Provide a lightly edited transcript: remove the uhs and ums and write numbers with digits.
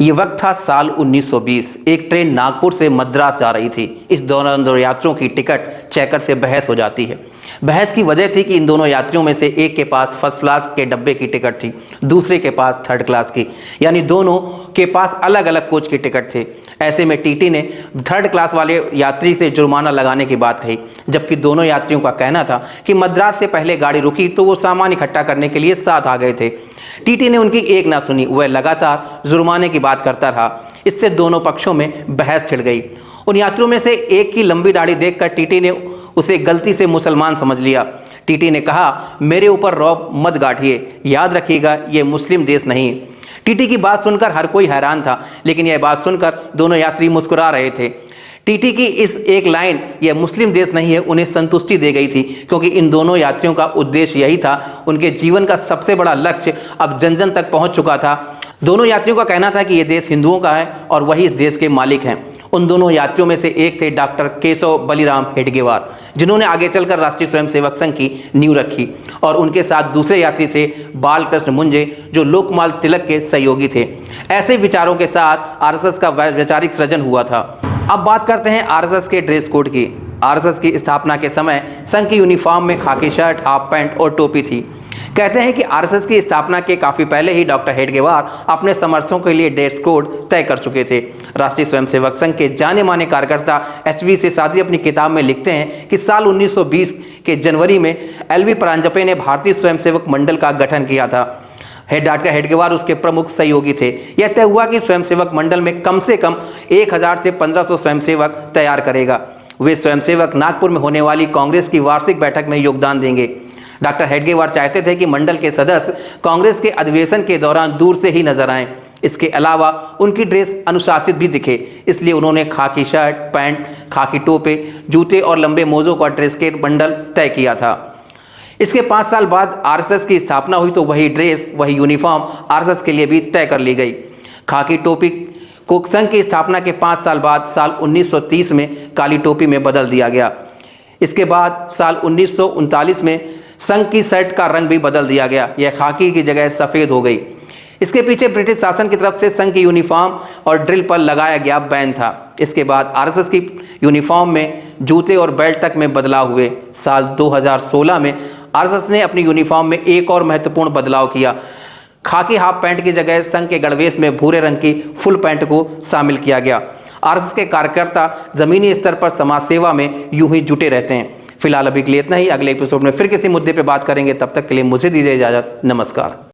ये वक्त था साल 1920। एक ट्रेन नागपुर से मद्रास जा रही थी। इस दौरान दो यात्रियों की टिकट चेकर से बहस हो जाती है। बहस की वजह थी कि इन दोनों यात्रियों में से एक के पास फर्स्ट क्लास के डब्बे की टिकट थी, दूसरे के पास थर्ड क्लास की, यानी दोनों के पास अलग अलग कोच की टिकट थे। ऐसे में टीटी ने थर्ड क्लास वाले यात्री से जुर्माना लगाने की बात कही, जबकि दोनों यात्रियों का कहना था कि मद्रास से पहले गाड़ी रुकी तो वो सामान इकट्ठा करने के लिए साथ आ गए थे। टीटी ने उनकी एक ना सुनी, वह लगातार जुर्माने की बात करता रहा। इससे दोनों पक्षों में बहस छिड़ गई। उन यात्रियों में से एक की लंबी दाढ़ी देखकर टीटी ने उसे गलती से मुसलमान समझ लिया। टीटी ने कहा, मेरे ऊपर रौब मत गाठिए, याद रखिएगा ये मुस्लिम देश नहीं। टीटी की बात सुनकर हर कोई हैरान था, लेकिन यह बात सुनकर दोनों यात्री मुस्कुरा रहे थे। टीटी की इस एक लाइन, यह मुस्लिम देश नहीं है, उन्हें संतुष्टि दे गई थी, क्योंकि इन दोनों यात्रियों का उद्देश्य यही था। उनके जीवन का सबसे बड़ा लक्ष्य अब जन जन तक पहुंच चुका था। दोनों यात्रियों का कहना था कि यह देश हिंदुओं का है और वही इस देश के मालिक हैं। उन दोनों यात्रियों में से एक थे डॉक्टर केशव बलिराम हेडगेवार, जिन्होंने आगे चलकर राष्ट्रीय स्वयंसेवक संघ की नींव रखी, और उनके साथ दूसरे यात्री थे बालकृष्ण मुंजे, जो लोकमान्य तिलक के सहयोगी थे। ऐसे विचारों के साथ आरएसएस का वैचारिक सृजन हुआ था। अब बात करते हैं आरएसएस के ड्रेस कोड की। आरएसएस की स्थापना के समय संघ की यूनिफॉर्म में खाकी शर्ट, हाफ पैंट और टोपी थी। कहते हैं कि आरएसएस की स्थापना के काफ़ी पहले ही डॉक्टर हेडगेवार अपने समर्थकों के लिए ड्रेस कोड तय कर चुके थे। राष्ट्रीय स्वयंसेवक संघ के जाने माने कार्यकर्ता एचवी शेषाद्री अपनी किताब में लिखते हैं कि साल 1920 के जनवरी में एलवी परांजपे ने भारतीय स्वयंसेवक मंडल का गठन किया था। डॉक्टर हेडगेवार उसके प्रमुख सहयोगी थे। यह तय हुआ कि स्वयंसेवक मंडल में कम से कम 1000 से 1500 स्वयंसेवक तैयार करेगा। वे स्वयंसेवक नागपुर में होने वाली कांग्रेस की वार्षिक बैठक में योगदान देंगे। डॉक्टर हेडगेवार चाहते थे कि मंडल के सदस्य कांग्रेस के अधिवेशन के दौरान दूर से ही नजर आएं। इसके अलावा उनकी ड्रेस अनुशासित भी दिखे, इसलिए उन्होंने खाकी शर्ट, पैंट, खाकी टोपे, जूते और लंबे मोजों का ड्रेस के बंडल तय किया था। इसके 5 साल बाद आरएसएस की स्थापना हुई तो वही ड्रेस, वही यूनिफॉर्म आरएसएस के लिए भी तय कर ली गई। खाकी टोपी को संघ की स्थापना के 5 साल बाद साल 1930 में काली टोपी में बदल दिया गया। इसके बाद साल 1939 में संघ की शर्ट का रंग भी बदल दिया गया, यह खाकी की जगह सफ़ेद हो गई। इसके पीछे ब्रिटिश शासन की तरफ से संघ की यूनिफॉर्म और ड्रिल पर लगाया गया बैन था। इसके बाद आरएसएस की यूनिफॉर्म में जूते और बेल्ट तक में बदलाव हुए। साल 2016 में आरएसएस ने अपनी यूनिफॉर्म में एक और महत्वपूर्ण बदलाव किया। खाकी हाफ पैंट की जगह संघ के गणवेश में भूरे रंग की फुल पैंट को शामिल किया गया। आरएसएस के कार्यकर्ता जमीनी स्तर पर समाज सेवा में यूं ही जुटे रहते हैं। फिलहाल अभी के लिए इतना ही। अगले एपिसोड में फिर किसी मुद्दे पर बात करेंगे। तब तक के लिए मुझे दीजिए इजाजत। नमस्कार।